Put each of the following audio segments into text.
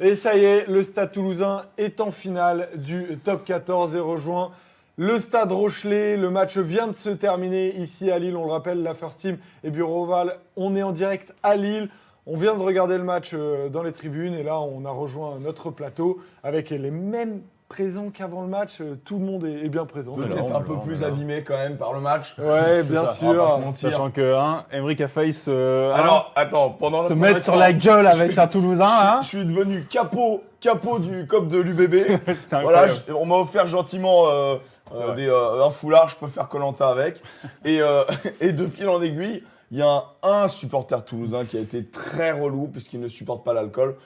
Et ça y est, le Stade Toulousain est en finale du top 14 et rejoint le Stade Rochelet. Le match vient de se terminer ici à Lille. On le rappelle, la First Team et Bureau Oval, on est en direct à Lille. On vient de regarder le match dans les tribunes et là, on a rejoint notre plateau avec les mêmes présents qu'avant le match. Tout le monde est bien présent. Peut-être un peu plus abîmé quand même par le match. Ouais, bien sûr. On va pas se mentir. Sachant que Emeric a failli Alors, attends, pendant se mettre sur la gueule avec un Toulousain. Je suis devenu capot du COP de l'UBB. C'était Voilà, incroyable. on m'a offert gentiment un foulard, je peux faire Koh-Lanta avec. Et de fil en aiguille, il y a un supporter toulousain qui a été très relou puisqu'il ne supporte pas l'alcool.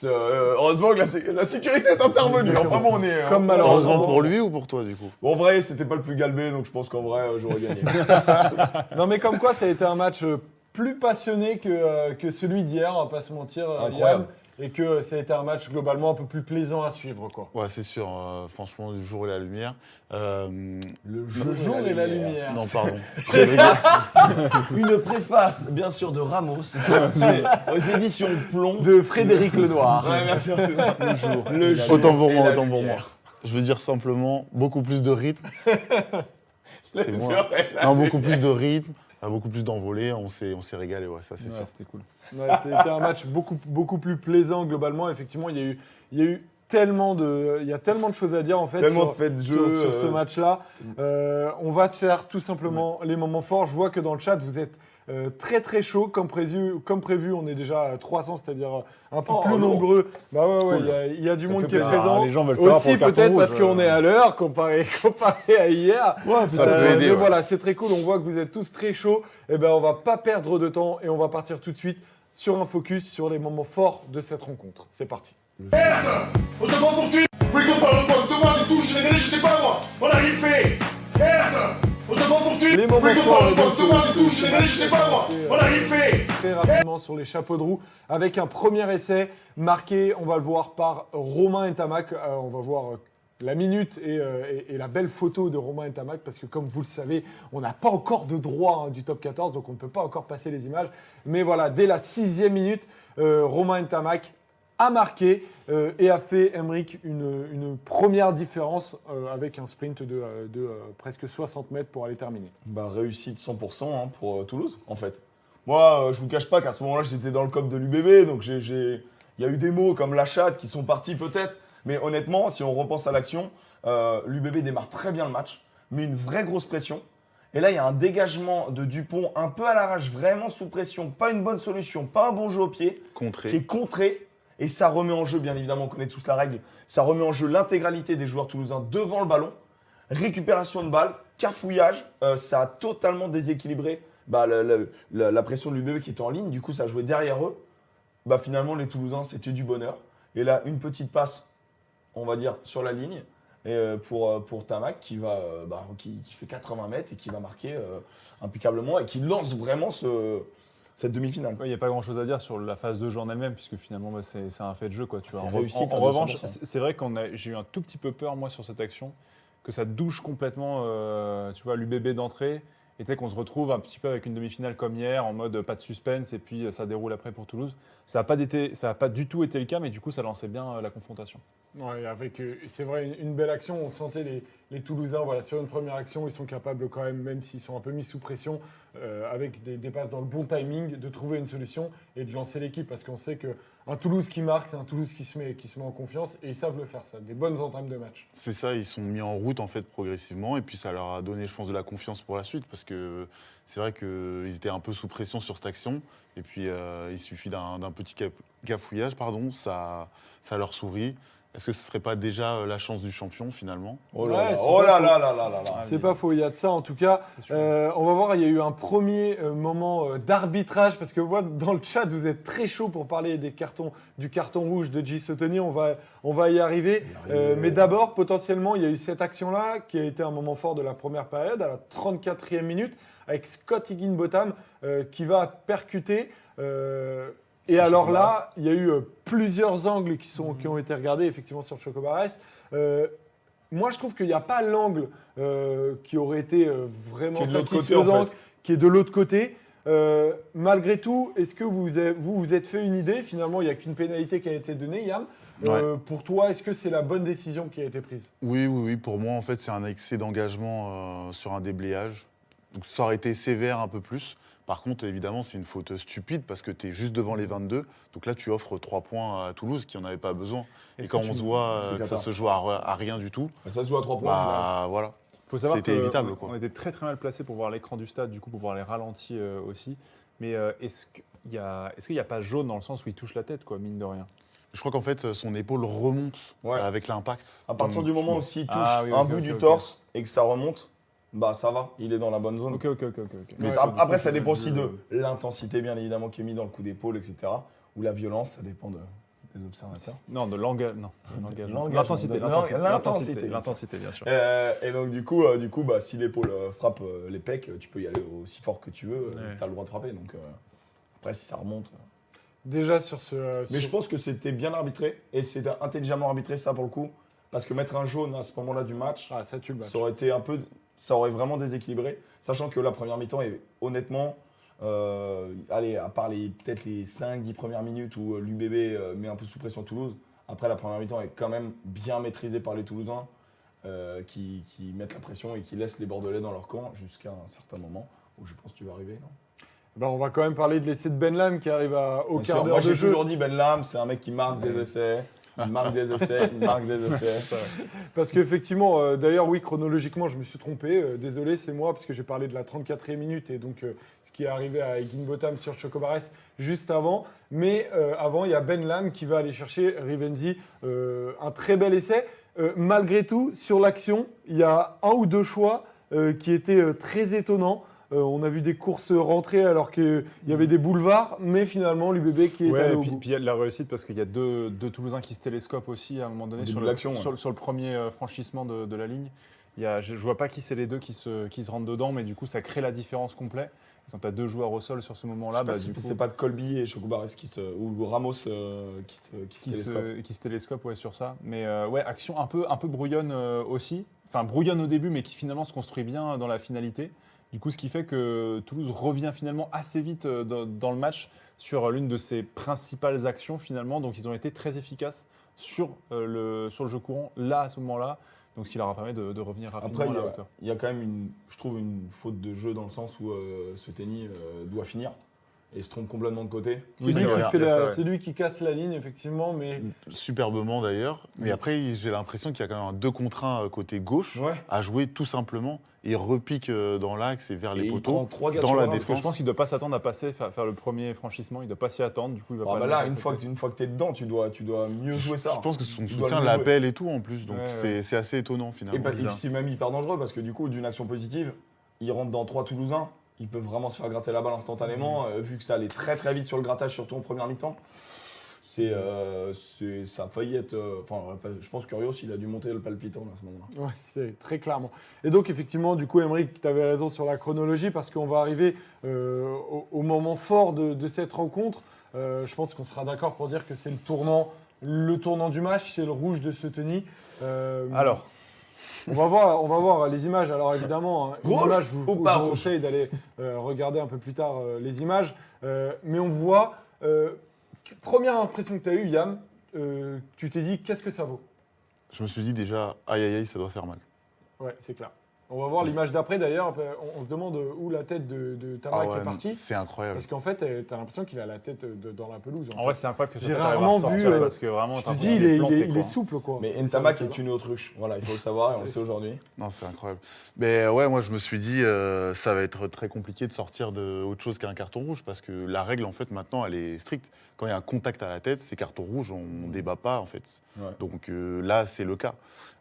Heureusement que la sécurité est intervenue. Enfin bon, on est. Comme malheureusement. Heureusement pour lui ou pour toi, du coup? Bon, en vrai, c'était pas le plus galbé, donc je pense qu'en vrai, j'aurais gagné. Non, mais comme quoi, ça a été un match plus passionné que celui d'hier, on va pas se mentir, Incroyable. Yann, et que ça a été un match globalement un peu plus plaisant à suivre, quoi. Ouais, c'est sûr. Franchement, du jour et la lumière. Le jour et la lumière. Non, pardon. Une préface, bien sûr, de Ramos, aux éditions Plomb. De Frédéric Lenoir. Ouais, merci. Le jour. Autant pour et moi, la autant pour moi. lumière. Je veux dire simplement beaucoup plus de rythme. C'est Le moi. jour et la Non, beaucoup plus de rythme, beaucoup plus d'envolée. On s'est régalé, ouais, ça c'est sûr. C'était cool. Ouais, c'était un match beaucoup plus plaisant globalement. Effectivement, il y a eu tellement de choses à dire en fait Tellement sur, de faits de jeu, sur ce match-là. On va se faire tout simplement les moments forts. Je vois que dans le chat, vous êtes très chaud comme prévu. On est déjà à 300, c'est-à-dire un peu plus nombreux. Bah ouais, il y a du monde qui est présent. Les gens veulent savoir Aussi pour le carton peut-être rouge, parce qu'on est à l'heure comparé à hier. Ouais, Ça peut aider, Mais ouais. voilà, c'est très cool. On voit que vous êtes tous très chauds. Et ben, on va pas perdre de temps et on va partir tout de suite sur un focus sur les moments forts de cette rencontre. C'est parti. On se prend pour qui? Oui, qu'on parle de moi, de touche, les mêlés, je sais pas moi. On a rien fait. Merde. On se prend pour qui? Les moments Oui, qu'on forts, parle donc, de moi, de touche, les mêlés, je sais pas moi. On a rien fait. Très rapidement sur les chapeaux de roue avec un premier essai marqué, on va le voir par Romain Ntamak. On va voir la minute et la belle photo de Romain Ntamak parce que comme vous le savez, on n'a pas encore de droit du top 14, donc on ne peut pas encore passer les images. Mais voilà, dès la 6e minute, Romain Ntamak a marqué et a fait, Emeric, une première différence avec un sprint de presque 60 mètres pour aller terminer. Bah, réussite 100% pour Toulouse, en fait. Moi, je vous cache pas qu'à ce moment-là, j'étais dans le COP de l'UBB, donc il y a eu des mots comme la chatte qui sont partis peut-être. Mais honnêtement, si on repense à l'action, l'UBB démarre très bien le match, mais une vraie grosse pression. Et là, il y a un dégagement de Dupont un peu à l'arrache, vraiment sous pression. Pas une bonne solution, pas un bon jeu au pied, qui Contré. est contré. Et ça remet en jeu, bien évidemment, on connaît tous la règle, ça remet en jeu l'intégralité des joueurs toulousains devant le ballon. Récupération de balle, cafouillage, ça a totalement déséquilibré la pression de l'UBB qui était en ligne. Du coup, ça a joué derrière eux. Bah, finalement, les Toulousains, c'était du bonheur. Et là, une petite passe, on va dire, sur la ligne pour Tamac qui fait 80 mètres et qui va marquer impeccablement et qui lance vraiment cette demi-finale. Il n'y a pas grand-chose à dire sur la phase de jeu en elle-même, puisque finalement, c'est un fait de jeu, quoi. Tu vois. C'est réussite En à revanche, 200%. c'est vrai j'ai eu un tout petit peu peur, moi, sur cette action, que ça douche complètement, tu vois, l'UBB d'entrée. Et tu sais qu'on se retrouve un petit peu avec une demi-finale comme hier, en mode pas de suspense, et puis ça déroule après pour Toulouse. Ça n'a pas du tout été le cas, mais du coup, ça lançait bien la confrontation. Ouais, avec, c'est vrai, une belle action. On sentait les Toulousains, voilà, sur une première action, ils sont capables quand même s'ils sont un peu mis sous pression, avec des passes dans le bon timing, de trouver une solution et de lancer l'équipe. Parce qu'on sait qu'un Toulouse qui marque, c'est un Toulouse qui se met en confiance et ils savent le faire, ça. Des bonnes entames de match. C'est ça, ils sont mis en route en fait progressivement et puis ça leur a donné, je pense, de la confiance pour la suite parce que c'est vrai qu'ils étaient un peu sous pression sur cette action et puis il suffit d'un petit cafouillage, ça leur sourit. Est-ce que ce ne serait pas déjà la chance du champion finalement? Oh là Ouais, là, c'est oh pas là faux. là là là là là. C'est pas faux, il y a de ça en tout cas. On va voir, il y a eu un premier moment d'arbitrage parce que moi, dans le chat, vous êtes très chaud pour parler du carton rouge de J. Sotoni. On va y arriver. Mais d'abord, potentiellement, il y a eu cette action-là qui a été un moment fort de la première période à la 34e minute avec Scott Higginbotham qui va percuter. Et alors là, il y a eu plusieurs angles qui ont été regardés effectivement sur Chocobares. Moi, je trouve qu'il n'y a pas l'angle qui aurait été vraiment Qui est de l'autre côté, satisfaisant, en fait. qui est de l'autre côté. Malgré tout, est-ce que vous êtes fait une idée? Finalement, il n'y a qu'une pénalité qui a été donnée, Yam. Pour toi, est-ce que c'est la bonne décision qui a été prise? Oui. Pour moi, en fait, c'est un excès d'engagement sur un déblayage. Donc, ça aurait été sévère un peu plus. Par contre, évidemment, c'est une faute stupide parce que tu es juste devant les 22. Donc là, tu offres 3 points à Toulouse qui n'en avait pas besoin. Et quand on se voit C'est que ça cata. se joue à rien du tout, Ça se joue à 3 points. au final. bah voilà. Faut savoir C'était évitable, quoi. on était très très mal placé pour voir l'écran du stade, du coup pour voir les ralentis aussi. Mais est-ce qu'il y a pas jaune dans le sens où il touche la tête, quoi, mine de rien? Je crois qu'en fait, son épaule remonte Ouais. avec l'impact. À partir Donc, du moment où s'il touche Ah oui, un ok, bout ok, du ok. torse et que ça remonte, bah ça va, il est dans la bonne zone. Ok. Mais Ouais, après, ça dépend aussi de l'intensité, bien évidemment, qui est mise dans le coup d'épaule, etc. Ou la violence, ça dépend des observateurs. Non, de l'engagement. L'engagement. L'intensité, L'intensité. l'intensité, bien sûr. Et donc, du coup bah, si l'épaule frappe les pecs, tu peux y aller aussi fort que tu veux, Ouais. tu as le droit de frapper. Donc, après, si ça remonte. Déjà sur ce. Mais je pense que c'était bien arbitré, et c'était intelligemment arbitré, ça, pour le coup. Parce que mettre un jaune à ce moment-là du match, Ah, ça tue le match. ça aurait vraiment déséquilibré, sachant que la première mi-temps est honnêtement, allez, à part peut-être les 5-10 premières minutes où l'UBB met un peu sous pression Toulouse, après la première mi-temps est quand même bien maîtrisée par les Toulousains qui mettent la pression et qui laissent les Bordelais dans leur camp jusqu'à un certain moment où je pense que tu vas arriver. Non Ben, on va quand même parler de l'essai de Ben Lam qui arrive au Bien sûr, quart moi d'heure de j'ai jeu. toujours dit Ben Lam, c'est un mec qui marque des essais, il marque des essais, il marque des essais. Parce qu'effectivement, d'ailleurs, oui, chronologiquement, je me suis trompé. Désolé, c'est moi, parce que j'ai parlé de la 34e minute et donc ce qui est arrivé à Higginbotham sur Chocobares juste avant. Mais avant, il y a Ben Lam qui va aller chercher Rivenzi. Un très bel essai. Malgré tout, sur l'action, il y a un ou deux choix qui étaient très étonnants. On a vu des courses rentrées alors qu'il y avait des boulevards, mais finalement, l'UBB qui est allé Ouais, et au puis bout. il y a de la réussite parce qu'il y a deux Toulousains qui se télescopent aussi à un moment donné Au début sur de le, l'action, ouais. sur le premier franchissement de la ligne. Je ne vois pas qui c'est les deux qui se rentrent dedans, mais du coup, ça crée la différence complète. Quand tu as deux joueurs au sol sur ce moment-là, bah, du coup, C'est pas Colby et Chocobares ou Ramos qui se télescopent. qui se télescope ouais, sur ça. Mais ouais, action un peu brouillonne aussi. Enfin, brouillonne au début, mais qui finalement se construit bien dans la finalité. Du coup, ce qui fait que Toulouse revient finalement assez vite dans le match sur l'une de ses principales actions finalement. Donc, ils ont été très efficaces sur le jeu courant, là, à ce moment-là. Donc, ce qui leur a permis de revenir rapidement Après, à la hauteur. il y a quand même, je trouve, une faute de jeu dans le sens où ce tennis doit finir et se trompe complètement de côté. C'est lui, vrai, qui fait il y a ça, ouais. c'est lui qui casse la ligne, effectivement, mais Superbement d'ailleurs. Mais après, j'ai l'impression qu'il y a quand même un 2 contre 1 côté gauche Ouais. à jouer tout simplement. Il repique dans l'axe et vers Et les il prend poteaux. 3 gars dans sur la un. Parce que je défense. pense qu'il ne doit pas s'attendre à passer, faire le premier franchissement. Il ne doit pas s'y attendre. Du coup, il va Ah pas bah le là, mettre à une fois côté. que tu es dedans, tu dois mieux jouer ça. Je pense que son Tu dois soutien le jouer. l'appelle et tout en plus. Donc Ouais, c'est assez étonnant Et finalement. bah, bizarre. c'est même hyper dangereux parce que du coup, d'une action positive, ils rentrent dans 3 Toulousains. Ils peuvent vraiment se faire gratter la balle instantanément, vu que ça allait très très vite sur le grattage, surtout en première mi-temps. Ça a failli être. Je pense que Curios, il a dû monter le palpitant là, à ce moment-là. ouais, c'est très clairement. Et donc, effectivement, du coup, Émeric, tu avais raison sur la chronologie parce qu'on va arriver au moment fort de cette rencontre. Je pense qu'on sera d'accord pour dire que c'est le tournant du match, c'est le rouge de Seteny. Alors, On va voir les images. Alors évidemment, une Rouge image, je ou vous pas je vous rouge conseille d'aller regarder un peu plus tard les images. Mais on voit, première impression que tu as eue, Yam, tu t'es dit, qu'est-ce que ça vaut? Je me suis dit déjà, aïe aïe aïe, ça doit faire mal. Ouais, c'est clair. On va voir l'image d'après d'ailleurs. On se demande où la tête de Tamac est partie. c'est incroyable. Parce qu'en fait, tu as l'impression qu'il a la tête dans la pelouse. en vrai, c'est incroyable que ça J'ai t'arrive à rarement ressortir vu, parce que vraiment, Je t'as te dis, l'impression il d'être est, planté, il est quoi. souple, quoi. Mais Ntamak est une autruche. Voilà, il faut le savoir et on le sait aujourd'hui. Non, c'est incroyable. Mais ouais, moi je me suis dit, ça va être très compliqué de sortir de autre chose qu'un carton rouge parce que la règle en fait maintenant elle est stricte. Quand il y a un contact à la tête, c'est carton rouge, on débat pas en fait. Ouais. Donc là c'est le cas.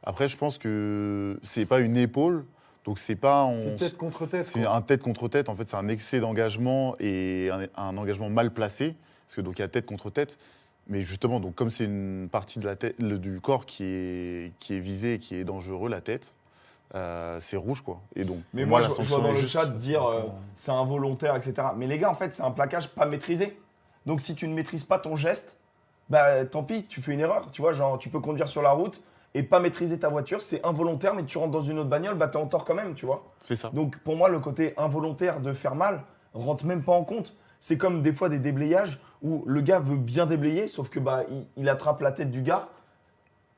Après je pense que c'est pas une épaule, donc c'est pas C'est tête contre tête. c'est quoi. un tête contre tête. En fait c'est un excès d'engagement et un engagement mal placé parce que donc il y a tête contre tête. Mais justement, donc comme c'est une partie de la tête, du corps qui est visée et qui est dangereux, la tête, c'est rouge quoi. Et donc, Mais pour moi, la je sanction vois dans est le juste. chat dire c'est involontaire, etc. Mais les gars, en fait, c'est un plaquage pas maîtrisé. Donc si tu ne maîtrises pas ton geste, bah tant pis, tu fais une erreur. Tu vois, genre tu peux conduire sur la route et pas maîtriser ta voiture, c'est involontaire, mais tu rentres dans une autre bagnole, bah t'es en tort quand même, tu vois. C'est ça. Donc pour moi, le côté involontaire de faire mal, rentre même pas en compte. C'est comme des fois des déblayages où le gars veut bien déblayer, sauf que il attrape la tête du gars.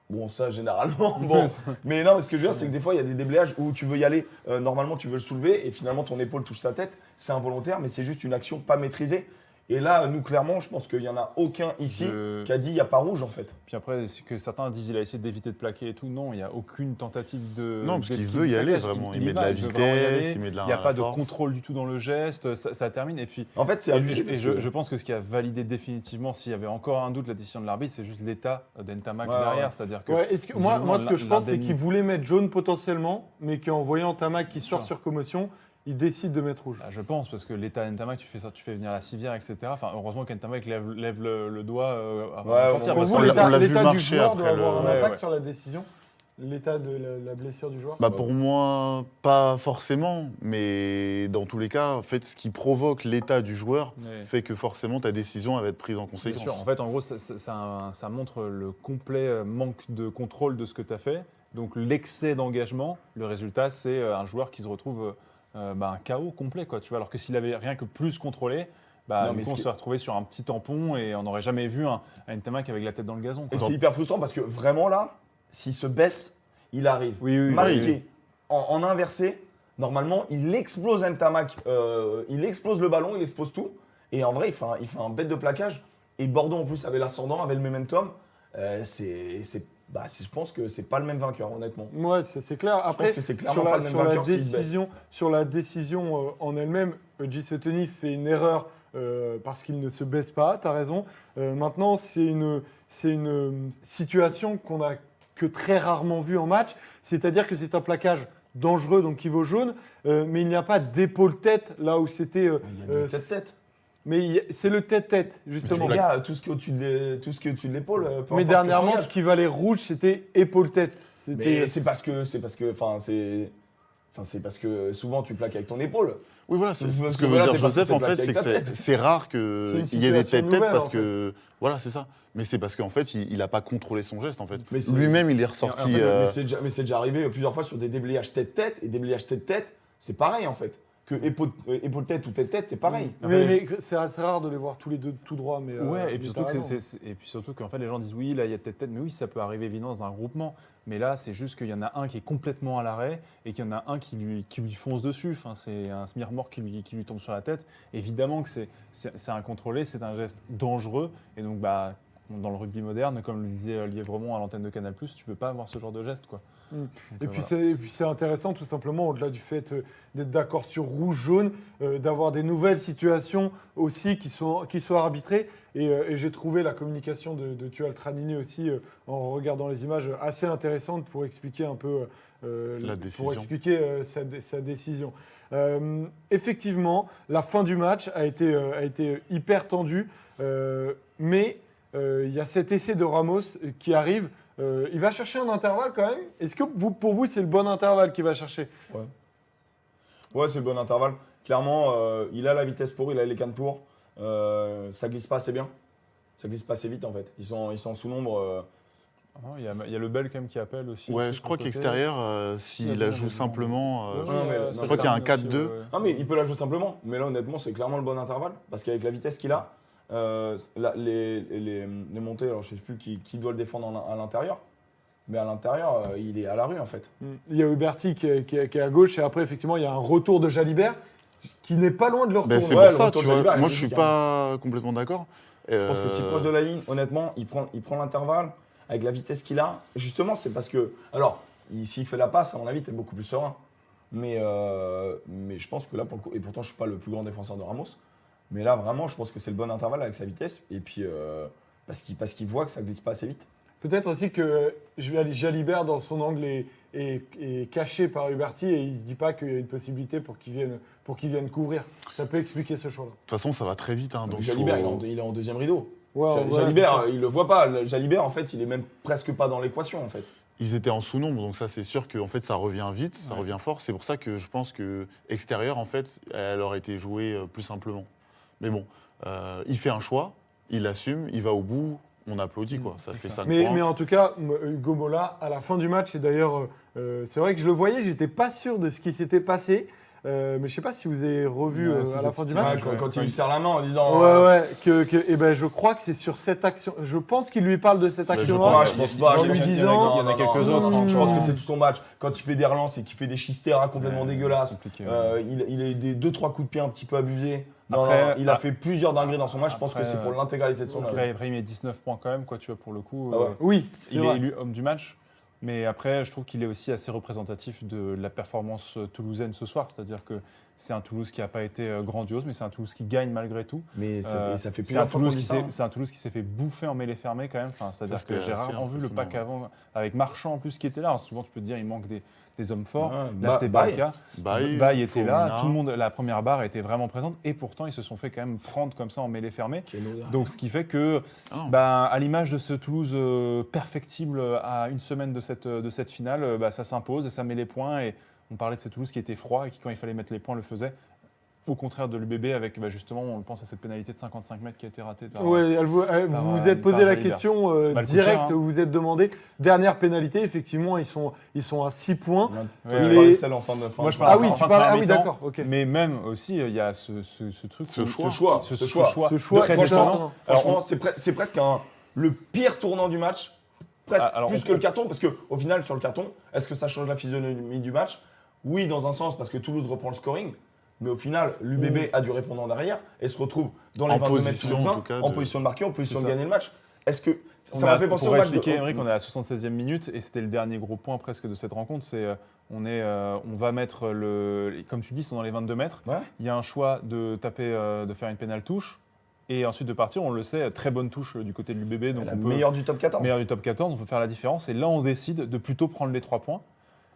Bon, ça, généralement. Bon. Mais non, mais ce que je veux dire, c'est que des fois, il y a des déblayages où tu veux y aller, normalement, tu veux le soulever, et finalement, ton épaule touche ta tête. C'est involontaire, mais c'est juste une action pas maîtrisée. Et là, nous, clairement, je pense qu'il n'y en a aucun ici qui a dit il n'y a pas rouge, en fait. Puis après, c'est que certains disent il a essayé d'éviter de plaquer et tout. Non, il n'y a aucune tentative de. Non, parce qu'il d'esquive veut y du aller, plaquage. vraiment. Il met de la veut vraiment y aller. vitesse, il met de la Il n'y a la pas de force. contrôle du tout dans le geste, ça termine. Et puis, En fait, c'est abusé. et parce je, que- je pense que ce qui a validé définitivement, s'il y avait encore un doute, la décision de l'arbitre, c'est juste l'état d'Ntamak Ouais, derrière. ouais. C'est-à-dire que. Ouais, moi, ce que je pense, c'est l'indemnité- qu'il voulait mettre jaune potentiellement, mais qu'en voyant Tamac qui sort sûr. sur commotion, il décide de mettre rouge. Bah, je pense, parce que l'état d'Ntamak, tu fais venir la civière, etc. Enfin, heureusement qu'Ntamak lève le doigt avant Ouais, de sortir. Pour parce vous, que- l'a l'état vu du marcher joueur doit après avoir un le- impact Ouais. sur la décision. L'état de la blessure du joueur. Bah pour moi, pas forcément, mais dans tous les cas, en fait, ce qui provoque l'état du joueur Ouais. fait que forcément ta décision elle va être prise en Bien conséquence. sûr, en fait, en gros, ça montre le complet manque de contrôle de ce que tu as fait. Donc, l'excès d'engagement, le résultat, c'est un joueur qui se retrouve un chaos complet, quoi, tu vois. Alors que s'il avait rien que plus contrôlé, Non, du mais coup, ce on qui- se serait retrouvé sur un petit tampon et on n'aurait jamais vu un Ntamak avec la tête dans le gazon, Et quoi. c'est hyper frustrant parce que vraiment, là, s'il se baisse, il arrive. Oui, oui, oui. Masqué, en inversé, normalement, il explose Ntamak, il explose le ballon, il explose tout. Et en vrai, il fait un bête de plaquage. Et Bordeaux, en plus, avait l'ascendant, avait le momentum. Je pense que c'est pas le même vainqueur, honnêtement. Ouais, c'est clair. Je Après, pense que c'est clairement sur pas la, le même sur la vainqueur s'il se baisse. décision en elle-même, J. Sotony fait une erreur parce qu'il ne se baisse pas, tu as raison. Maintenant, c'est une situation qu'on a que très rarement vue en match, c'est-à-dire que c'est un plaquage dangereux, donc qui vaut jaune, mais il n'y a pas d'épaule-tête là où c'était... Il y a une tête-tête. mais c'est le tête-tête, Mais justement. les gars, tout ce qui est au-dessus de l'épaule. peu Mais importe ce que tu dernièrement, regardes. ce qui valait rouge, c'était épaule-tête. Mais c'est parce que souvent tu plaques avec ton épaule. Oui, voilà, Parce ce que que veut voilà, dire t'es pas Joseph, censé en fait, plaquer c'est avec ta que tête. c'est rare C'est une qu'il y ait des situation têtes-têtes nouvelle, parce en que. Voilà, c'est ça. Mais c'est parce qu'en fait, il n'a pas contrôlé son geste, en fait. Mais c'est- Lui-même, il est En ressorti. fait, mais c'est déjà arrivé plusieurs fois sur des déblayages tête-tête. Et déblayage tête-tête, c'est pareil en fait. Que épaule-tête ou tête-tête, c'est pareil. Mais c'est assez rare de les voir tous les deux tout droit. Mais, Ouais, et mais puis t'as surtout, raison. et puis surtout qu'en fait, les gens disent oui, là, il y a tête-tête, mais oui, ça peut arriver évidemment dans un groupement. Mais là, c'est juste qu'il y en a un qui est complètement à l'arrêt et qu'il y en a un qui lui fonce dessus. Enfin, c'est un smirmore qui lui tombe sur la tête. Évidemment que c'est incontrôlé, c'est un geste dangereux. Et donc, dans le rugby moderne, comme le disait Lièvremont à l'antenne de Canal+, tu peux pas avoir ce genre de geste, quoi. Mm. Donc, Et puis voilà. c'est intéressant tout simplement, au-delà du fait d'être d'accord sur rouge-jaune, d'avoir des nouvelles situations aussi qui sont arbitrées. Et j'ai trouvé la communication de Tual Tranini aussi, en regardant les images, assez intéressante pour expliquer un peu La décision. pour expliquer sa décision. Effectivement, la fin du match a été hyper tendue, mais il y a cet essai de Ramos qui arrive. Il va chercher un intervalle quand même. Est-ce que pour vous, c'est le bon intervalle qu'il va chercher? Ouais, c'est le bon intervalle. Clairement, il a la vitesse pour, il a les cannes pour. Ça glisse pas assez bien. Ça glisse pas assez vite en fait. Ils sont sous nombre. Ah, il y a le Bel quand même qui appelle aussi. Ouais, je crois qu'extérieur, s'il la joue simplement. Ouais, mais je crois qu'il y a un 4-2. Non mais il peut la jouer simplement. Mais là honnêtement, c'est clairement le bon intervalle. Parce qu'avec la vitesse qu'il a, les montées, alors je sais plus qui doit le défendre à l'intérieur. Mais à l'intérieur, il est à la rue en fait. Il y a Huberti qui est à gauche et après, effectivement, il y a un retour de Jalibert qui n'est pas loin de le Ben, retourner. c'est Ouais, pour le ça, retour tu de vois. Jalibert, Moi, il est je suis logique, pas complètement d'accord. Je pense que si proche de la ligne, honnêtement, il prend l'intervalle avec la vitesse qu'il a. Justement, c'est parce que. Alors, s'il fait la passe, à mon avis, t'es beaucoup plus serein. Mais je pense que là, pour le coup, et pourtant, je suis pas le plus grand défenseur de Ramos. Mais là, vraiment, je pense que c'est le bon intervalle avec sa vitesse. Et puis, parce qu'il voit que ça glisse pas assez vite. Peut-être aussi que Jalibert, dans son angle, est caché par Huberti et il ne se dit pas qu'il y a une possibilité pour qu'il vienne couvrir. Ça peut expliquer ce choix-là. De toute façon, ça va très vite. Hein, donc Jalibert, faut- il est en deuxième rideau. Ouais, voilà, Jalibert, c'est ça. il le voit pas. Jalibert, en fait, il est même presque pas dans l'équation, en fait. Ils étaient en sous-nombre, donc ça, c'est sûr que en fait, ça revient vite, ça revient fort. C'est pour ça que je pense que extérieur, en fait, elle aurait été jouée plus simplement. Mais bon, il fait un choix, il l'assume, il va au bout, on applaudit, quoi. Ça fait 5 points. Mais en tout cas, Hugo Mola, à la fin du match, et d'ailleurs, c'est vrai que je le voyais, j'étais pas sûr de ce qui s'était passé. mais je sais pas si vous avez revu Ouais, c'est à la cette fin du petite match. image, Quand il lui serre la main en disant. Ouais, et ben je crois que c'est sur cette action. Je pense qu'il lui parle de cette je action-là. Je pense pas. En je lui pense qu'il y disant- il y en a quelques non, autres. non, je pense que c'est tout son match. Quand il fait des relances et qu'il fait des chisteras complètement Ouais, dégueulasses, c'est compliqué, ouais. il a eu des 2-3 coups de pied un petit peu abusés. Non, Après- non, il a fait plusieurs dingueries dans son match. Je pense que Après, c'est pour l'intégralité de son œuvre. Après, il met 19 points quand même, quoi, tu vois, pour le coup. Ah ouais. Oui, c'est Il est vrai. élu homme du match. Mais après, je trouve qu'il est aussi assez représentatif de la performance toulousaine ce soir. C'est-à-dire que c'est un Toulouse qui n'a pas été grandiose, mais c'est un Toulouse qui gagne malgré tout. Mais ça fait C'est un, plusieurs fois qu'on Toulouse dit qui ça. s'est- c'est un Toulouse qui s'est fait bouffer en mêlée fermée quand même. Enfin, c'est-à-dire Ça, c'était que j'ai assez rarement vu le pack impressionnant. avant, avec Marchand en plus qui était là. Alors, souvent, tu peux te dire il manque des hommes forts. Ouais, Là, c'était pas le Baye. cas. Baye, Baye était là, Fomina. tout le monde, la première barre était vraiment présente, et pourtant ils se sont fait quand même prendre comme ça en mêlée fermée. Donc ce qui fait que, Ah. à l'image de ce Toulouse perfectible à une semaine de cette finale, ça s'impose et ça met les points. Et on parlait de ce Toulouse qui était froid et qui, quand il fallait mettre les points, le faisait. Au contraire de l'UBB, avec justement, on pense à cette pénalité de 55 mètres qui a été ratée. Ouais, vous vous êtes posé par la Jalibert. question Bah, le coup directe, cher, hein. vous vous êtes demandé. Dernière pénalité, effectivement, ils sont à 6 points. Toi, Ouais, tu les- parlais celle en fin de fin. Moi, je Ah parle oui, en tu fin de parles. Ah première oui, mi-temps. d'accord. Ok. Mais même aussi, il y a ce truc. Ce où- choix. Ce choix. Ce choix très très franchement, étonnant. Franchement, c'est presque le pire tournant du match. Presque Ah, alors, plus on- que le carton, parce qu'au final, sur le carton, est-ce que ça change la physionomie du match? Oui, dans un sens, parce que Toulouse reprend le scoring. Mais au final, l'UBB a dû répondre en arrière et se retrouve dans les En 22 mètres position, toulousains, en tout cas, en de- position de marquer, en position C'est de ça. gagner le match. Est-ce que ça On m'a a- fait penser pour au match expliquer, de. Émeric, on est à la 76e minute et c'était le dernier gros point presque de cette rencontre. C'est on va mettre comme tu dis, ils sont dans les 22 mètres. Ouais. Il y a un choix de taper, de faire une pénale touche et ensuite de partir. On le sait, très bonne touche du côté de l'UBB, donc La on peut- meilleure du top 14. meilleur du top 14, on peut faire la différence. Et là, on décide de plutôt prendre les 3 points.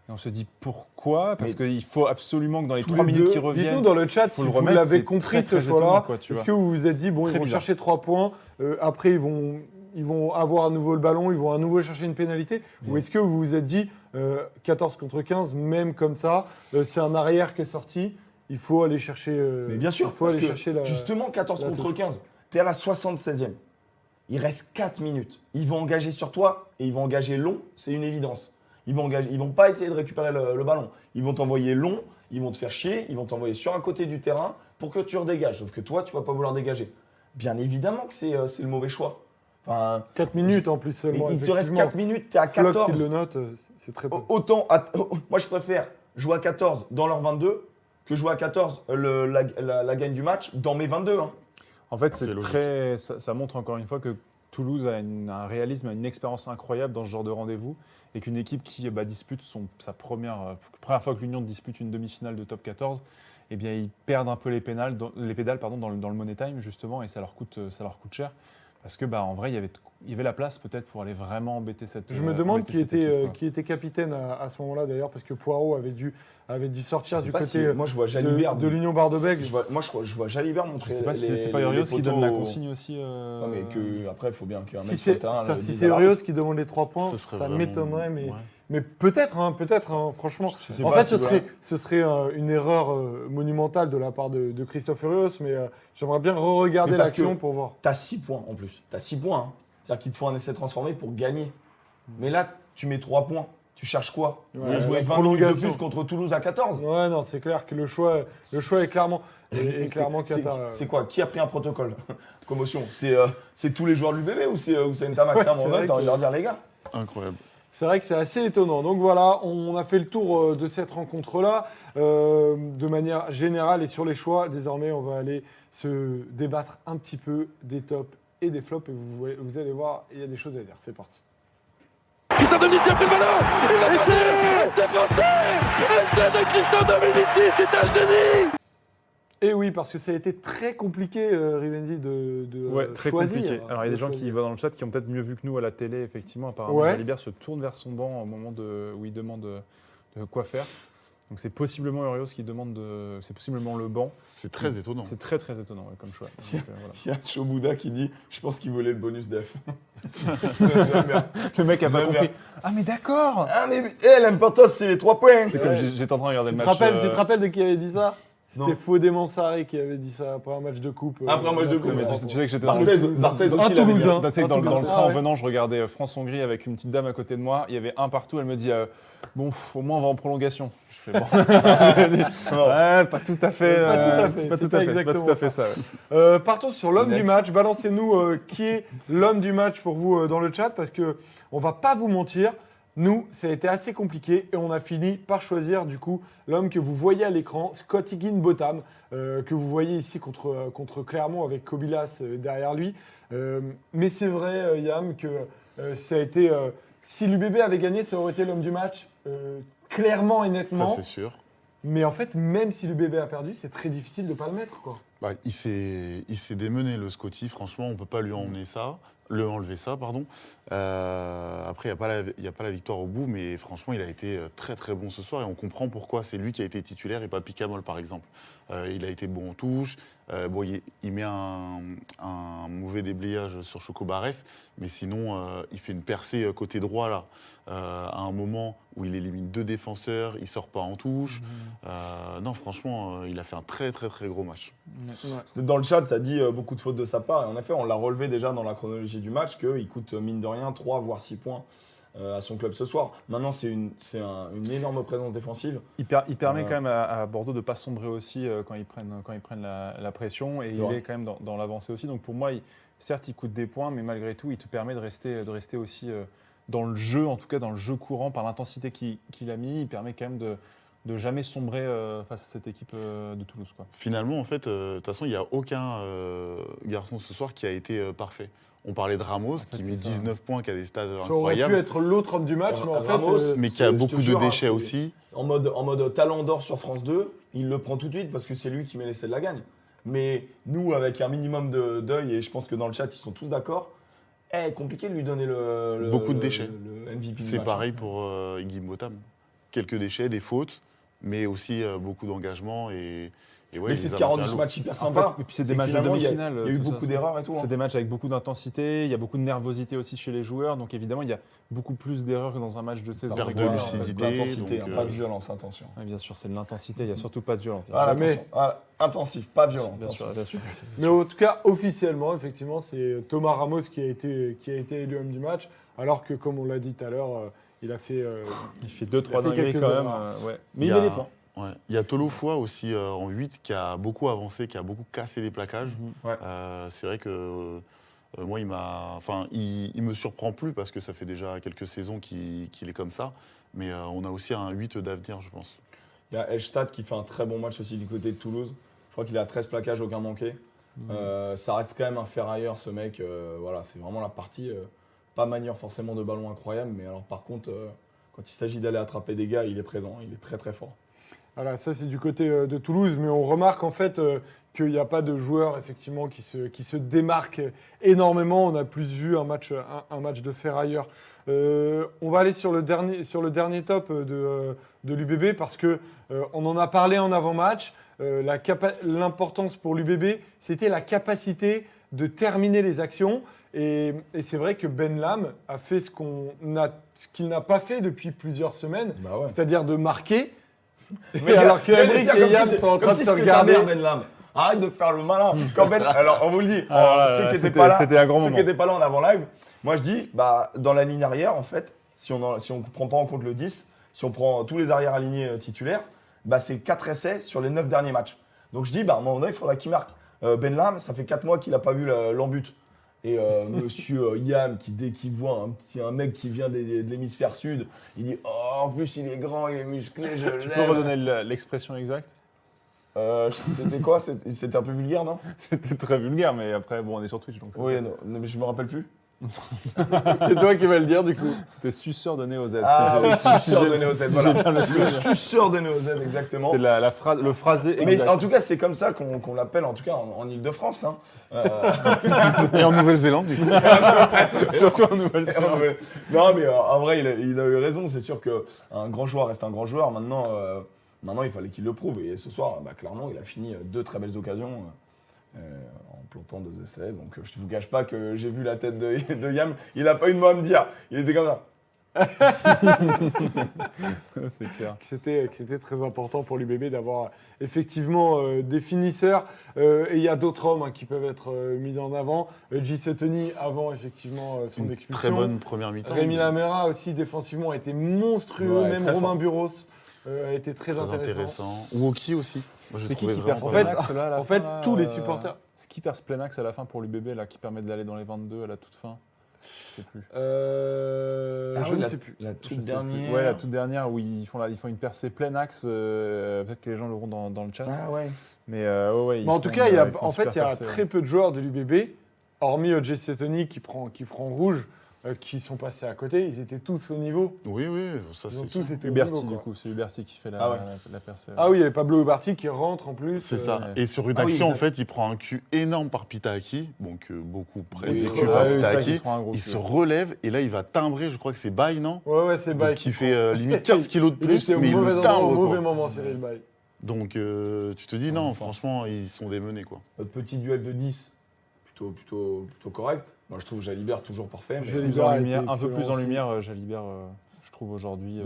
Et on se dit pourquoi? Parce qu'il faut absolument que dans les tous 3 les minutes deux, qui Dites-nous reviennent. dans le chat faut si le vous remettre, l'avez c'est compris très, ce très choix-là. étonnant, quoi, tu Est-ce vois. que vous vous êtes dit, bon, Très ils vont bizarre. chercher 3 points, après ils vont avoir à nouveau le ballon, ils vont à nouveau chercher une pénalité? Ou est-ce que vous vous êtes dit, 14 contre 15, même comme ça, c'est un arrière qui est sorti, il faut aller chercher. Mais bien sûr, il faut parce aller que chercher la. justement, 14 la contre touche. 15, tu es à la 76e. Il reste 4 minutes. Ils vont engager sur toi et ils vont engager long, c'est une évidence. Ils vont pas essayer de récupérer le ballon. Ils vont t'envoyer long, ils vont te faire chier, ils vont t'envoyer sur un côté du terrain pour que tu redégages. Sauf que toi, tu vas pas vouloir dégager. Bien évidemment que c'est le mauvais choix. Enfin, 4 minutes en plus seulement. il te reste effectivement. 4 minutes, tu es à Flox, 14. il le note, c'est très peu. Autant, moi je préfère jouer à 14 dans leur 22 que jouer à 14 la gagne du match dans mes 22. Hein. En fait, C'est c'est logique. ça montre encore une fois que Toulouse a un réalisme, une expérience incroyable dans ce genre de rendez-vous et qu'une équipe qui dispute sa première fois que l'Union dispute une demi-finale de top 14, eh bien, ils perdent un peu les pédales dans le Money Time justement et ça leur coûte cher. Parce que en vrai, il y avait la place peut-être pour aller vraiment embêter cette Je me demande embêter qui cette équipe, quoi. était capitaine à ce moment-là d'ailleurs, parce que Poirot avait dû sortir Je sais du pas côté si- moi je vois Jalibert. de l'Union Bar-de-Bègles. Je vois Jalibert Je montrer. sais pas si les- c'est pas les Urios qui donne la poteaux. consigne aussi. Non, mais que, après, il faut bien qu'un Si mec sur le c'est terrain. le si dise c'est à l'arbitre. Urios qui demande les 3 points, Ce serait ça vraiment- m'étonnerait, ouais. mais peut-être, franchement. Je sais En pas fait, si ce serait une erreur monumentale de la part de Christophe Urios, mais j'aimerais bien re-regarder Mais parce l'action que- pour voir. T'as 6 points en plus. T'as 6 points. Hein. C'est-à-dire qu'il te faut un essai transformé pour gagner. Mais là, tu mets 3 points. Tu cherches quoi? Ouais, Jouer la 20 minutes de prolongation. plus contre Toulouse à 14? Ouais, non, c'est clair que le choix est clairement Qatar. C'est quoi? Qui a pris un protocole? Commotion. C'est tous les joueurs de l'UBB ou c'est Ntamak? Ouais, Ça, c'est mon vrai note, t'as envie que- de leur dire, les gars. Incroyable. C'est vrai que c'est assez étonnant. Donc voilà, on a fait le tour de cette rencontre-là de manière générale et sur les choix. Désormais, on va aller se débattre un petit peu des tops et des flops et vous allez voir, il y a des choses à dire. C'est parti. Christian Dominici a pris le ballon. Il va passer. C'est passé. Essai de Christian Dominici, c'est un génie. Et oui, parce que ça a été très compliqué, Rivenzi, de Ouais, très choisir. compliqué. Alors, il y a des gens qui choisir. voient dans le chat qui ont peut-être mieux vu que nous à la télé, effectivement. Apparemment, Ouais. Jalibert se tourne vers son banc au moment où il demande de quoi faire. Donc, c'est possiblement Urios qui demande c'est possiblement le banc. C'est très étonnant. C'est très, très étonnant comme choix. Donc, voilà. Il y a Chobouda qui dit, je pense qu'il volait le bonus def. Le mec a pas J'aime compris. bien. Ah, mais d'accord. Ah mais l'important c'est les 3 points. C'est comme j'étais en train de regarder Tu le te match. rappelles de qui avait dit ça? C'était Fodé Mansari qui avait dit ça après un match de coupe. Après un match de coupe, Mais tu sais que j'étais dans Barthez aussi, il avait dit. Toulousain. Tu sais que dans le Toulousain. train en Ah ouais. venant, je regardais France-Hongrie avec une petite dame à côté de moi. Il y avait un partout. Elle me dit bon, au moins on va en prolongation. Je fais bon. Ouais, pas tout à fait. Pas tout à fait, C'est pas c'est tout à pas fait. C'est pas tout exactement à fait ça. Ouais. Partons sur l'homme du Next. match. Balancez-nous qui est l'homme du match pour vous dans le chat parce que on va pas vous mentir. Nous, ça a été assez compliqué et on a fini par choisir du coup l'homme que vous voyez à l'écran, Scott Higginbotham, que vous voyez ici contre Clermont avec Kobilas derrière lui. Mais c'est vrai, Yam, que ça a été. Si l'UBB avait gagné, ça aurait été l'homme du match, clairement et Ça, nettement. c'est sûr. Mais en fait, même si l'UBB a perdu, c'est très difficile de ne pas le mettre, quoi. Bah, il s'est démené, le Scotty. Franchement, on ne peut pas lui enlever ça. Après, il n'y a pas la victoire au bout, mais franchement, il a été très très bon ce soir et on comprend pourquoi. C'est lui qui a été titulaire et pas Picamol, par exemple. Il a été bon en touche. Il met un mauvais déblayage sur Choco Barès, mais sinon, il fait une percée côté droit là. À un moment où il élimine 2 défenseurs, il sort pas en touche. Non, franchement, il a fait un très très très gros match. C'était dans le chat, ça dit beaucoup de fautes de sa part. Et en effet, on l'a relevé déjà dans la chronologie du match qu'il coûte mine de rien 3 voire 6 points à son club ce soir. Maintenant, c'est une énorme présence défensive. Il permet quand même à Bordeaux de ne pas sombrer aussi quand ils prennent la pression et C'est il vrai. est quand même dans l'avancée aussi. Donc pour moi, certes, il coûte des points, mais malgré tout, il te permet de rester aussi dans le jeu, en tout cas dans le jeu courant, par l'intensité qu'il a mis. Il permet quand même de jamais sombrer face à cette équipe de Toulouse, quoi. Finalement, en fait, de toute façon, il n'y a aucun garçon ce soir qui a été parfait. On parlait de Ramos, fait, qui met c'est ça. 19 points, qui a des stats Ça aurait pu incroyables, être l'autre homme du match, mais en Ramos, fait, mais qui a je te beaucoup de jure, hein, déchets c'est- aussi. En mode talent d'or sur France 2, il le prend tout de suite parce que c'est lui qui met l'essai de la gagne. Mais nous, avec un minimum d'œil, et je pense que dans le chat, ils sont tous d'accord, compliqué de lui donner le Beaucoup de déchets. le MVP du C'est match. pareil pour Higginbotham. Quelques déchets, des fautes, mais aussi beaucoup d'engagement. Et ouais, Mais il c'est les ce a qui a rendu maintenus ce à l'eau. match hyper En sympa. fait, et puis c'est des que matchs de finalement, demi-finale. Il y a eu tout ça, beaucoup ça. d'erreurs et tout. hein. C'est des matchs avec beaucoup d'intensité, il y a beaucoup de nervosité aussi chez les joueurs, donc évidemment il y a beaucoup plus d'erreurs que dans un match de saison. Perte de régulière. lucidité. L'intensité, donc, pas de violence, attention. Ouais, bien sûr, c'est de l'intensité, il n'y a surtout pas de violence. bien Voilà, Jamais. attention. Voilà, intensif, pas violent. sûr. attention. Bien sûr. mais en tout cas, officiellement, effectivement, c'est Thomas Ramos qui a été élu homme du match, alors que, comme on l'a dit tout à l'heure, il a fait. Il fait Il a 2-3 fait dingueries quelques quand même. erreurs. Ouais. Mais Il y il met a- des points. Ouais. Il y a Tolofoa aussi en 8 qui a beaucoup avancé, qui a beaucoup cassé les plaquages. Ouais. C'est vrai que moi, il me surprend plus parce que ça fait déjà quelques saisons qu'il est comme ça. Mais on a aussi un 8 d'avenir, je pense. Il y a Elstad qui fait un très bon match aussi du côté de Toulouse. Je crois qu'il a 13 plaquages, aucun manqué. Ça reste quand même un ferrailleur, ce mec. Voilà, c'est vraiment la partie. Pas manière forcément de ballon incroyable, mais alors par contre, quand il s'agit d'aller attraper des gars, il est présent. Il est très très fort. Voilà, ça c'est du côté de Toulouse, mais on remarque en fait qu'il n'y a pas de joueur effectivement qui se démarque énormément. On a plus vu un match de ferrailleur. On va aller sur le dernier top de l'UBB parce que on en a parlé en avant-match. L'importance pour l'UBB, c'était la capacité de terminer les actions. Et c'est vrai que Ben Lam a fait ce qu'il n'a pas fait depuis plusieurs semaines, Bah ouais. c'est-à-dire de marquer. Mais alors que mais Emric faire et comme Yann si sont en train comme de si se c'était ta regarder. mère, Ben Lam. Arrête de faire le malin. Alors, on vous le dit, Ah, ceux qui c'était- n'étaient pas là, c'était un grand ceux qui moment. étaient pas là en avant-live, moi je dis, bah, dans la ligne arrière, en fait, si on ne prend pas en compte le 10, si on prend tous les arrières alignés titulaires, bah, c'est 4 essais sur les 9 derniers matchs. Donc je dis, bah, à un moment donné, il faudra qu'il marque. Ben Lam, ça fait 4 mois qu'il n'a pas vu l'embut. Et monsieur Yam, dès qu'il voit un mec qui vient de l'hémisphère sud, il dit, oh, en plus il est grand, il est musclé, je Tu peux l'aime. redonner l'expression exacte? C'était quoi? C'était un peu vulgaire, non? C'était très vulgaire, mais après, bon, on est sur Twitch, donc Oui, non, mais je me rappelle plus. C'est toi qui vas le dire du coup. c'était suceur de Néo Z. Ah oui, suceur de j'ai- Néo Z, si voilà. j'ai bien le Le souvenir. suceur de Néo Z, exactement. C'était le phrasé Mais exact. en tout cas, c'est comme ça qu'on l'appelle, en tout cas en Ile-de-France. Hein. Et en Nouvelle-Zélande, du coup. Surtout en Nouvelle-Zélande. Non, mais en vrai, il a eu raison. C'est sûr qu'un grand joueur reste un grand joueur. Maintenant, il fallait qu'il le prouve. Et ce soir, bah, clairement, il a fini 2 très belles occasions en plantant 2 essais. Donc, je ne vous cache pas que j'ai vu la tête de Yam. Il n'a pas eu de mot à me dire. Il était comme ça. C'est clair. que c'était très important pour l'UBB d'avoir effectivement des finisseurs. Et il y a d'autres hommes qui peuvent être mis en avant. J. Suttoney avant effectivement son Une expulsion. très bonne première mi-temps. Rémi Lamera aussi défensivement a été monstrueux. Ouais, Même très Romain fort. Buros a été très Très intéressant. intéressant. Woki aussi. Moi, j'ai C'est qui trouvé perce vraiment En fait- Plenax, là, à la en fait, fin, là, tous les supporters. C'est qui perce Plenax à la fin pour l'UBB, là, qui permet d'aller dans les 22 à la toute fin? Je sais plus. Je ne sais plus. La Je toute sais plus. dernière. Ouais, la toute dernière où ils font une percée plein axe. Peut-être que les gens l'auront dans le chat. Ah ouais. Mais ouais, ils Mais en tout font cas, une- il y a, ils font en une fait, il y super a percée, très ouais. peu de joueurs de l'UBB, hormis J. Suttoney qui prend rouge, qui sont passés à côté. Ils étaient tous au niveau. Oui, oui, ça Ils ont c'est sûr. tous été au Huberti, niveau. du quoi. coup. C'est Huberti qui fait Ah ouais. la percée. Ah oui, il y avait Pablo Ubarti qui rentre en plus. C'est ça. ouais. Et sur une Ah oui, action, en exact. fait, il prend un cul énorme par Pitaki, donc beaucoup Oui, près du c'est cul vrai. par Ah oui, c'est vrai qu'il Pitaki. se prend un gros Il cul. se relève et là, il va timbrer, je crois que c'est Baye, non? Ouais, c'est Baye. Donc, qui fait limite 15 kilos de Il plus, était au mais il mauvais le endroit, au timbre. mauvais quoi. moment, Cyril Baye. Donc tu te dis non, franchement, ils sont démenés quoi. Notre petit duel de 10, plutôt correct. Moi, je trouve Jalibert toujours parfait. Mais... Jalibert Plus en a été lumière, un peu excellent plus en aussi. lumière, Jalibert, je trouve aujourd'hui.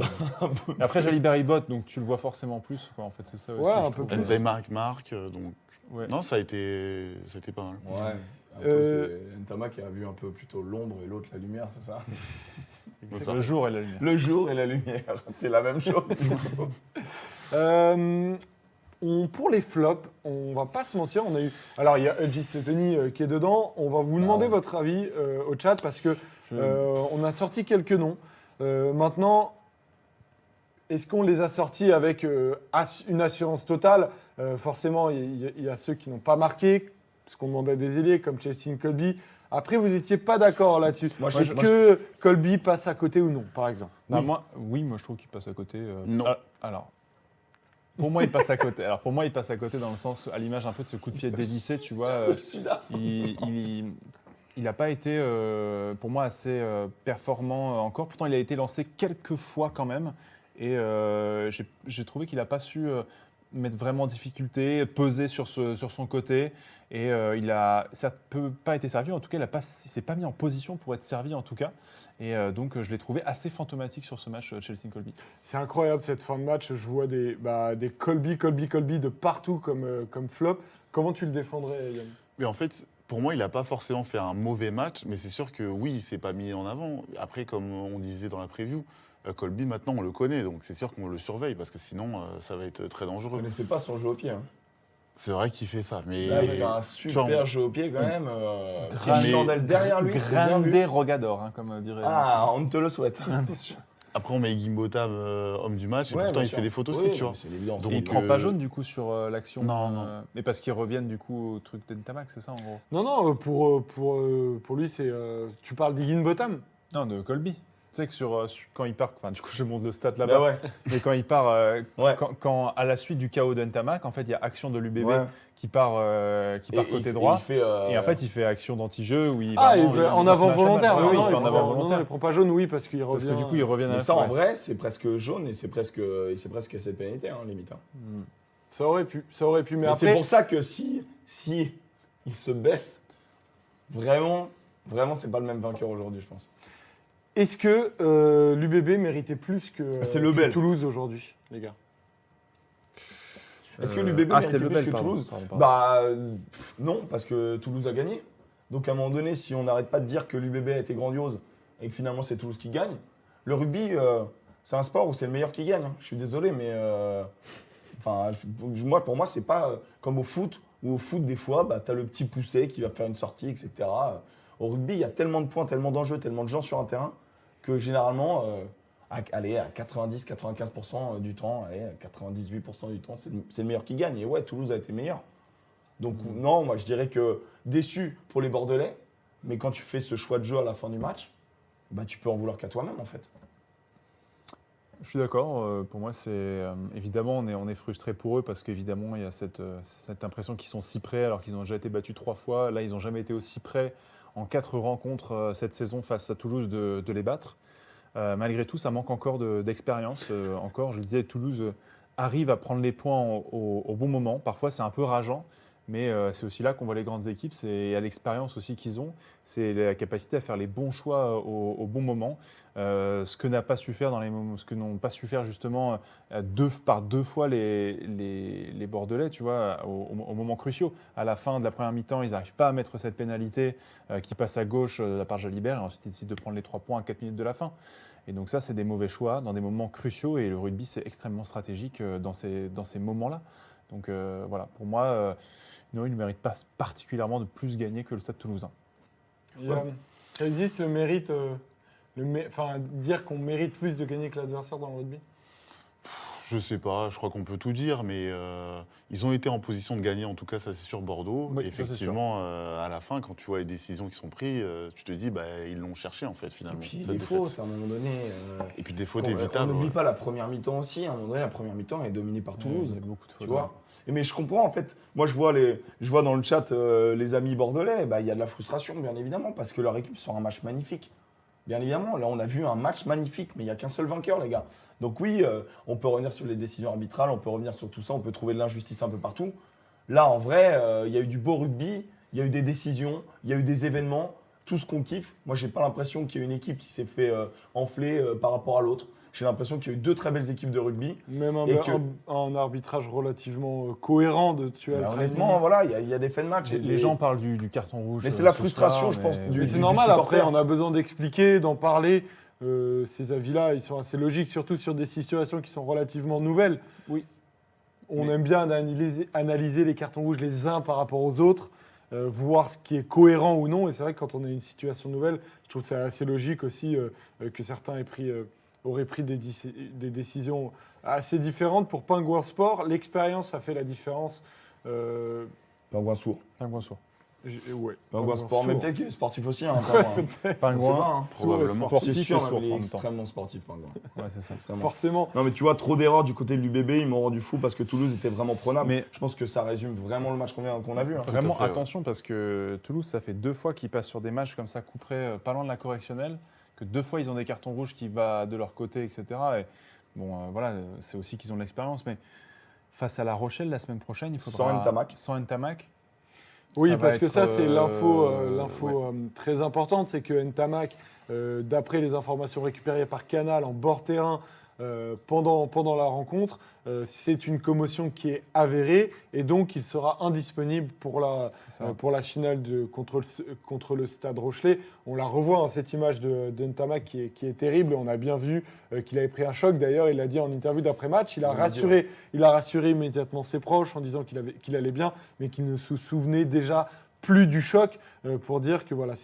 Et après, Jalibert, il botte, donc tu le vois forcément plus. Quoi. En fait, c'est ça aussi. Ouais, je un trouve. peu plus. Ntamak marque, donc Ouais. non, ça a été pas mal. Ouais. Un peu, c'est Ntama qui a vu un peu plutôt l'ombre et l'autre la lumière, c'est ça? C'est C'est ça. le jour et la lumière. Le jour et la lumière, c'est la même chose. du coup. Pour les flops, on va pas se mentir, on a eu. Alors il y a J. Suttoney qui est dedans. On va vous demander ouais. votre avis au chat parce que Je- on a sorti quelques noms. Maintenant, est-ce qu'on les a sortis avec une assurance totale? Forcément, il y a ceux qui n'ont pas marqué, parce qu'on demandait des ailiers comme Chelsea Colby. Après, vous n'étiez pas d'accord là-dessus. Moi, je- Est-ce moi, que Colby passe à côté ou non, par exemple? Non, moi, je trouve qu'il passe à côté. Non. Alors, pour moi, il passe à côté. Alors, pour moi, il passe à côté dans le sens, à l'image un peu de ce coup de pied dévissé, tu vois. Il n'a pas été, pour moi, assez performant encore. Pourtant, il a été lancé quelques fois quand même. Et j'ai trouvé qu'il n'a pas su mettre vraiment en difficulté, peser sur son côté. Et ça peut pas été servi. En tout cas, il s'est pas mis en position pour être servi, en tout cas. Et donc, je l'ai trouvé assez fantomatique sur ce match, Chelsea Colby. C'est incroyable cette fin de match. Je vois des Colby de partout comme flop. Comment tu le défendrais, Yann? Mais en fait, pour moi, il n'a pas forcément fait un mauvais match, mais c'est sûr que oui, il s'est pas mis en avant. Après, comme on disait dans la preview, Colby, maintenant, on le connaît, donc c'est sûr qu'on le surveille, parce que sinon, ça va être très Je ne dangereux. connaissais pas son jeu au pied. Hein. C'est vrai qu'il fait ça, mais Là, il fait un super Genre- jeu au pied quand même. Petite Grande- chandelle derrière lui, c'était bien vu. Grande Rogador, hein, comme dirait. Ah, on te le souhaite. bien sûr. après, on met Gimbotam homme du match, et Ouais, pourtant, bien il sûr. fait des fautes Oui, aussi, tu vois. mais C'est évident. Donc, Et il prend pas jaune du coup sur l'action. Non, non. Mais parce qu'ils reviennent du coup au truc d'Entamac, c'est ça en gros? Non, pour lui, c'est. Tu parles d'Higginbotham? Non, de Colby. Tu sais que quand il part, enfin du coup je montre le stat Bah là-bas, ouais. mais quand il part, Ouais. quand à la suite du chaos d'Entamac, en fait il y a action de l'UBB Ouais. qui part Et côté il droit. fait, Et en fait, il fait action d'anti-jeu où il Ah, vraiment, il en se avant mâche la volontaire. balle. non, Oui, non, il fait en prend- avant non, volontaire. il prend pas jaune, oui, parce qu'il Parce revient. que du coup, il revient à Mais la ça, fin, en ouais. vrai, c'est presque jaune et c'est presque cette pénalité, hein, limite. Hein. Mm. Ça aurait pu. Mais Et c'est après, pour ça que si il se baisse, vraiment, c'est pas le même vainqueur aujourd'hui, je pense. est-ce que l'UBB méritait plus que, C'est que Lebel. Toulouse aujourd'hui, les gars? Est-ce que l'UBB c'était méritait plus Lebel, que pardon, Toulouse pardon. Bah non, parce que Toulouse a gagné. Donc à un moment donné, si on n'arrête pas de dire que l'UBB a été grandiose et que finalement c'est Toulouse qui gagne, le rugby, c'est un sport où c'est le meilleur qui gagne. Hein. Je suis désolé, mais pour moi, c'est pas comme au foot, où au foot, des fois, bah, tu as le petit poussé qui va faire une sortie, etc. Au rugby, il y a tellement de points, tellement d'enjeux, tellement de gens sur un terrain que généralement, à 90-95% du temps, à 98% du temps, c'est le meilleur qui gagne. Et ouais, Toulouse a été meilleur. Donc non, moi je dirais que déçu pour les Bordelais, mais quand tu fais ce choix de jeu à la fin du match, bah, tu peux en vouloir qu'à toi-même en fait. Je suis d'accord. Pour moi, c'est évidemment on est frustré pour eux parce qu'évidemment il y a cette impression qu'ils sont si près alors qu'ils ont déjà été battus 3 fois. Là, ils n'ont jamais été aussi près en 4 rencontres cette saison face à Toulouse de les battre. Malgré tout, ça manque encore d'expérience. Encore, je le disais, Toulouse arrive à prendre les points au bon moment. Parfois, c'est un peu rageant, Mais c'est aussi là qu'on voit les grandes équipes, c'est à l'expérience aussi qu'ils ont, c'est la capacité à faire les bons choix au bon moment. Ce que n'a pas su faire dans les moments, ce que n'ont pas su faire justement par deux fois les Bordelais, tu vois, au moment cruciaux. À la fin de la première mi-temps, ils n'arrivent pas à mettre cette pénalité qui passe à gauche de la part de Jalibert, et ensuite ils décident de prendre les 3 points à 4 minutes de la fin. Et donc ça, c'est des mauvais choix dans des moments cruciaux, et le rugby, c'est extrêmement stratégique dans ces moments-là. Donc voilà, pour moi, non, il ne mérite pas particulièrement de plus gagner que le Stade Toulousain. Ça existe le mérite, dire qu'on mérite plus de gagner que l'adversaire dans le rugby? Je sais pas, je crois qu'on peut tout dire, mais ils ont été en position de gagner, en tout cas, ça c'est sur Bordeaux. Oui, Et ça, c'est effectivement, à la fin, quand tu vois les décisions qui sont prises, tu te dis, ils l'ont cherché en fait, Et finalement. puis cette des défaite. fautes, à un moment donné. Et puis des fautes On évitables. n'oublie ouais. pas la première mi-temps aussi. À un moment donné, la première mi-temps est dominée par Toulouse. Il y a beaucoup de Tu fautes. vois. Mais je comprends en fait. Moi, je vois dans le chat les amis bordelais. Il y a de la frustration, bien évidemment, parce que leur équipe sort un match magnifique. Bien évidemment, là, on a vu un match magnifique, mais il n'y a qu'un seul vainqueur, les gars. Donc oui, on peut revenir sur les décisions arbitrales, on peut revenir sur tout ça, on peut trouver de l'injustice un peu partout. Là, en vrai, il y a eu du beau rugby, il y a eu des décisions, il y a eu des événements, tout ce qu'on kiffe. Moi, j'ai pas l'impression qu'il y ait une équipe qui s'est fait enfler par rapport à l'autre. J'ai l'impression qu'il y a eu 2 très belles équipes de rugby. Même un arbitrage relativement cohérent de tuer Honnêtement, voilà, il y a des faits de match. Les gens parlent du carton rouge. Mais c'est la ce frustration, soir, je pense, mais- du- Mais c'est normal, supporter. après, on a besoin d'expliquer, d'en parler. Ces avis-là, ils sont assez logiques, surtout sur des situations qui sont relativement nouvelles. Oui. On Mais- aime bien analyser les cartons rouges les uns par rapport aux autres, voir ce qui est cohérent ou non. Et c'est vrai que quand on a une situation nouvelle, je trouve que c'est assez logique aussi que certains auraient pris des décisions assez différentes. Pour Pingouin Sport, l'expérience a fait la différence. Pingouin sourd. Pingouin sourd. Ouais, Pingouin sport, mais sourd. peut-être qu'il est sportif aussi. Hein, Pingouin. Pingouin, Probablement. C'est sportif sûr, et sourd mais il est en même temps. extrêmement sportif, Pingouin. Ouais, c'est ça. Extrêmement. Forcément. Non, mais tu vois, trop d'erreurs du côté de l'UBB, ils m'ont rendu fou parce que Toulouse était vraiment prenable. Mais- Je pense que ça résume vraiment le match qu'on a vu. Hein. Vraiment, fait, ouais. attention, parce que Toulouse, ça fait 2 fois qu'ils passent sur des matchs comme ça, couperés, pas loin de la correctionnelle, que 2 fois ils ont des cartons rouges qui vont de leur côté, etc. Et bon, voilà, c'est aussi qu'ils ont de l'expérience, mais face à La Rochelle la semaine prochaine, il faudra. Sans Ntamak. Sans Ntamak. Oui, Ça va parce que être, ça, c'est l'info ouais. très importante, c'est que Ntamak, d'après les informations récupérées par Canal en bord terrain pendant la rencontre, c'est une commotion qui est avérée et donc il sera indisponible pour C'est ça. la finale contre le Stade Rochelais. On la revoit, hein, cette image de Ntamak qui est terrible. On a bien vu qu'il avait pris un choc. D'ailleurs, il l'a dit en interview d'après-match. Il a rassuré immédiatement ses proches en disant qu'il allait bien, mais qu'il ne se souvenait déjà plus du choc pour dire que voilà,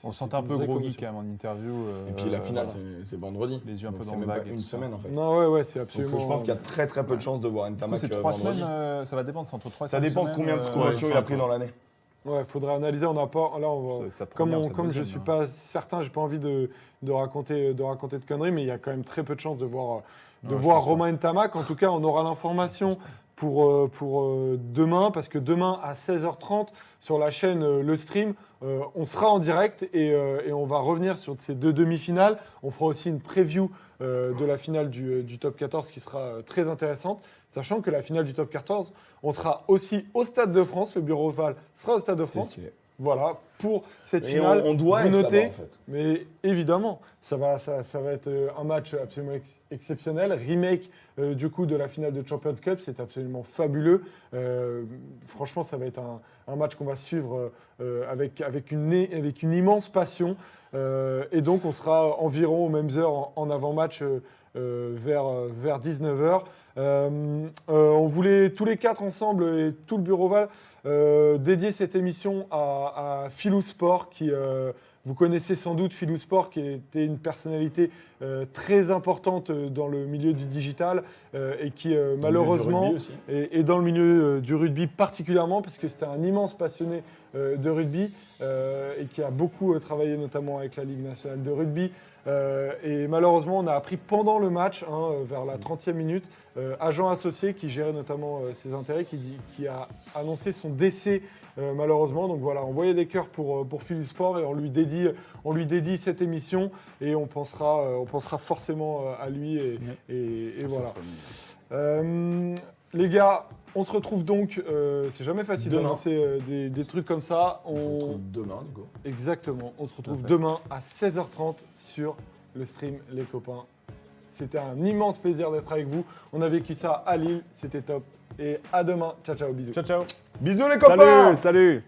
On se sentait un peu groggy quand même en interview. Et puis la finale, voilà. c'est vendredi. Les yeux un peu Donc dans c'est le même pas vague et une tout ça. semaine en fait. Non, ouais, c'est Donc, absolument. je pense qu'il y a très très peu de chances de voir Du coup, Ntamak c'est 3 vendredi. semaines, ça va dépendre, c'est entre 3 et Ça 5 dépend de semaines, combien de ouais, commotions il a cinq, pris ouais. dans l'année. Ouais, faudrait analyser. On n'a pas. Là, on va. Ça va être sa Comme, première ou sa comme je ne deuxième, suis hein. pas certain, j'ai pas envie de raconter de conneries, mais il y a quand même très peu de chances de voir, Ouais, je pense Romain Ntamak. En tout cas, on aura l'information pour demain, parce que demain à 16h30 sur la chaîne Le Stream, on sera en direct et on va revenir sur ces 2 demi-finales. On fera aussi une preview de la finale du Top 14 qui sera très intéressante, sachant que la finale du Top 14, on sera aussi au Stade de France. Le bureau Oval sera au Stade de France. Voilà, pour cette Et finale, on doit vous être notez, là-bas, en fait. mais évidemment, ça va être un match absolument exceptionnel. Remake du coup de la finale de Champions Cup, c'est absolument fabuleux. Franchement, ça va être un match qu'on va suivre avec une immense passion. Et donc, on sera environ aux mêmes heures en avant-match vers 19h. On voulait tous les 4 ensemble et tout le bureau Oval dédier cette émission à Philou Sport qui vous connaissez sans doute Philou Sport qui était une personnalité très importante dans le milieu du digital et qui malheureusement est dans le milieu du rugby particulièrement parce que c'était un immense passionné de rugby et qui a beaucoup travaillé notamment avec la Ligue nationale de rugby. Et malheureusement, on a appris pendant le match, vers la 30e minute, agent associé qui gérait notamment ses intérêts, qui a annoncé son décès malheureusement. Donc voilà, on voyait des cœurs pour Philou Sport et on lui dédie cette émission et on pensera forcément à lui et voilà. Les gars, on se retrouve donc, c'est jamais facile Demain. d'annoncer des trucs comme ça. On se retrouve demain, Hugo. Exactement, on se retrouve Parfait. demain à 16h30 sur le stream, les copains. C'était un immense plaisir d'être avec vous. On a vécu ça à Lille, c'était top. Et à demain. Ciao, ciao, bisous. Ciao, ciao. Bisous les copains. Salut, salut.